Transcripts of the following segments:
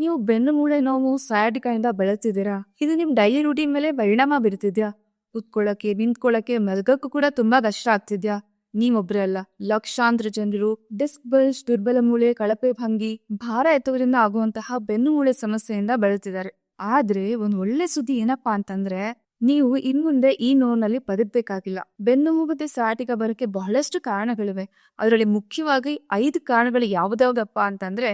ನೀವು ಬೆನ್ನು ಮೂಳೆ ನೋವು ಸಯಾಟಿಕಾಯಿಂದ ಬಳಲ್ತಿದ್ದೀರಾ? ಇದು ನಿಮ್ ಡೈಲಿ ರೂಟೀನ್ ಮೇಲೆ ಪರಿಣಾಮ ಬೀರ್ತಿದ್ಯಾ? ಕುತ್ಕೊಳ್ಳಕ್ಕೆ, ನಿಂತ್ಕೊಳ್ಳಕ್ಕೆ, ಮಲ್ಗಕ್ಕೂ ಕೂಡ ತುಂಬಾ ಕಷ್ಟ ಆಗ್ತಿದ್ಯಾ? ನೀವೊಬ್ರೇ ಅಲ್ಲ, ಲಕ್ಷಾಂತರ ಜನರು ಡಿಸ್ಕ್ ಬಲ್ಜ್, ದುರ್ಬಲ ಮೂಳೆ, ಕಳಪೆ ಭಂಗಿ, ಭಾರ ಎತ್ತುವುದರಿಂದ ಆಗುವಂತಹ ಬೆನ್ನು ಮೂಳೆ ಸಮಸ್ಯೆಯಿಂದ ಬಳಲ್ತಿದ್ದಾರೆ. ಆದ್ರೆ ಒಂದ್ ಒಳ್ಳೆ ಸುದ್ದಿ ಏನಪ್ಪಾ ಅಂತಂದ್ರೆ, ನೀವು ಇನ್ಮುಂದೆ ಈ ನೋವಿನಲ್ಲಿ ಬದುಕ್ಬೇಕಾಗಿಲ್ಲ. ಬೆನ್ನು ನೋವು ಮತ್ತೆ ಸಯಾಟಿಕ ಬರೋಕೆ ಬಹಳಷ್ಟು ಕಾರಣಗಳಿವೆ. ಅದರಲ್ಲಿ ಮುಖ್ಯವಾಗಿ 5 ಕಾರಣಗಳು ಯಾವ್ದಾವ್ದಪ್ಪ ಅಂತಂದ್ರೆ,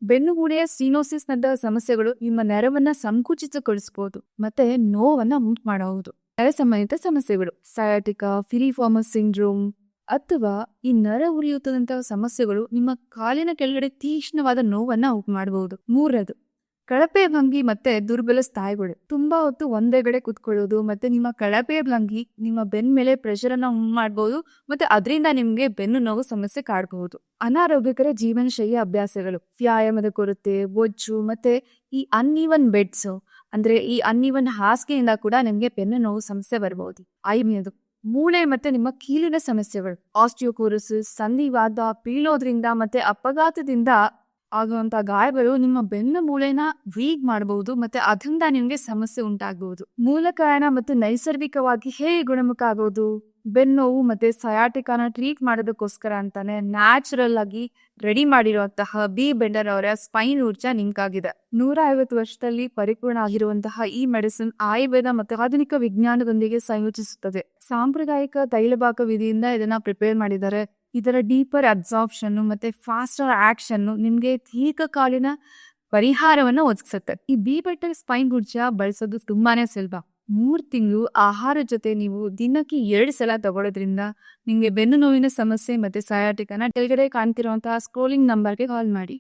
ಬೆನ್ನು ಮೂಳೆಯ ಸಿನೋಸಿಸ್ ನಂತಹ ಸಮಸ್ಯೆಗಳು ನಿಮ್ಮ ನೆರವನ್ನ ಸಂಕುಚಿತಗೊಳಿಸಬಹುದು ಮತ್ತೆ ನೋವನ್ನ ಉಂಟು ಮಾಡಬಹುದು. ನರ ಸಂಬಂಧಿತ ಸಮಸ್ಯೆಗಳು ಸಯಾಟಿಕಾ, ಫಿರಿಫಾರ್ಮಸ್ ಸಿಂಡ್ರೋಮ್ ಅಥವಾ ಈ ನರ ಉರಿಯೂತದಂತಹ ಸಮಸ್ಯೆಗಳು ನಿಮ್ಮ ಕಾಲಿನ ಕೆಳಗಡೆ ತೀಕ್ಷ್ಣವಾದ ನೋವನ್ನ ಉಂಟು ಮಾಡಬಹುದು. ಮೂರನೇದು ಕಳಪೆ ಭಂಗಿ ಮತ್ತೆ ದುರ್ಬಲ ಸ್ಥಾಯಿಗಳು. ತುಂಬಾ ಹೊತ್ತು ಒಂದೇ ಕಡೆ ಕುತ್ಕೊಳ್ಳೋದು ಮತ್ತೆ ನಿಮ್ಮ ಕಳಪೆ ಭಂಗಿ ನಿಮ್ಮ ಬೆನ್ನ ಮೇಲೆ ಪ್ರೆಷರ್ ಅನ್ನ ಉಂಟು ಮಾಡಬಹುದು ಮತ್ತೆ ಅದರಿಂದ ನಿಮ್ಗೆ ಬೆನ್ನು ನೋವು ಸಮಸ್ಯೆ ಕಾಡಬಹುದು. ಅನಾರೋಗ್ಯಕರ ಜೀವನ ಶೈಲಿ ಅಭ್ಯಾಸಗಳು, ವ್ಯಾಯಾಮದ ಕೊರತೆ, ಬೊಜ್ಜು ಮತ್ತೆ ಈ ಅನ್ಈವನ್ ಬೆಡ್ಸ್ ಅಂದ್ರೆ ಈ ಅನ್ಈವನ್ ಹಾಸಿಗೆಯಿಂದ ಕೂಡ ನಿಮ್ಗೆ ಬೆನ್ನು ನೋವು ಸಮಸ್ಯೆ ಬರಬಹುದು. ಐದನೇದು ಮೂಳೆ ಮತ್ತೆ ನಿಮ್ಮ ಕೀಲಿನ ಸಮಸ್ಯೆಗಳು, ಆಸ್ಟಿಯೋಪೋರೋಸಿಸ್, ಸಂಧಿವಾತ, ಬೀಳೋದ್ರಿಂದ ಮತ್ತೆ ಅಪಘಾತದಿಂದ ಆಗುವಂತ ಗಾಯಗಳು ನಿಮ್ಮ ಬೆನ್ನು ಮೂಳೆನ ವೀಕ್ ಮಾಡಬಹುದು ಮತ್ತೆ ಅದರಿಂದ ನಿಮ್ಗೆ ಸಮಸ್ಯೆ ಉಂಟಾಗಬಹುದು. ಮೂಲ ಕಾರಣ ಮತ್ತು ನೈಸರ್ಗಿಕವಾಗಿ ಹೇಗೆ ಗುಣಮುಖ ಆಗೋದು? ಬೆನ್ನೋವು ಮತ್ತೆ ಸಯಾಟಿಕಾನ ಟ್ರೀಟ್ ಮಾಡೋದಕ್ಕೋಸ್ಕರ ಅಂತಾನೆ ನ್ಯಾಚುರಲ್ ಆಗಿ ರೆಡಿ ಮಾಡಿರುವಂತಹ ಬಿ ಬೆಂಡರ್ ಅವರ ಸ್ಪೈನ್ ಊರ್ಜಾ ನಿಮ್ಗಾಗಿದೆ. 150 ವರ್ಷದಲ್ಲಿ ಪರಿಪೂರ್ಣ ಆಗಿರುವಂತಹ ಈ ಮೆಡಿಸಿನ್ ಆಯುರ್ವೇದ ಮತ್ತು ಆಧುನಿಕ ವಿಜ್ಞಾನದೊಂದಿಗೆ ಸಂಯೋಜಿಸುತ್ತದೆ. ಸಾಂಪ್ರದಾಯಿಕ ತೈಲಪಾಕ ವಿಧಿಯಿಂದ ಇದನ್ನ ಪ್ರಿಪೇರ್ ಮಾಡಿದ್ದಾರೆ. ಇದರ ಡೀಪರ್ ಅಬ್ಸಾರ್ಪ್ಷನ್ ಮತ್ತೆ ಫಾಸ್ಟರ್ ಆಕ್ಷನ್ ನಿಮ್ಗೆ ದೀರ್ಘಕಾಲೀನ ಪರಿಹಾರವನ್ನ ಒದಗಿಸುತ್ತೆ. ಈ ಬಿ ಬೆಟರ್ ಸ್ಪೈನ್ ಊರ್ಜಾ ಬಳಸೋದು ತುಂಬಾನೇ ಸುಲಭ. 3 ತಿಂಗಳು ಆಹಾರ ಜೊತೆ ನೀವು ದಿನಕ್ಕೆ 2 ಸಲ ತಗೊಳ್ಳೋದ್ರಿಂದ ನಿಮ್ಗೆ ಬೆನ್ನು ನೋವಿನ ಸಮಸ್ಯೆ ಮತ್ತೆ ಸಯಾಟಿಕನ ಕೆಳಗಡೆ ಕಾಣ್ತಿರುವಂತಹ ಸ್ಕ್ರೋಲಿಂಗ್ ನಂಬರ್ಗೆ ಕಾಲ್ ಮಾಡಿ.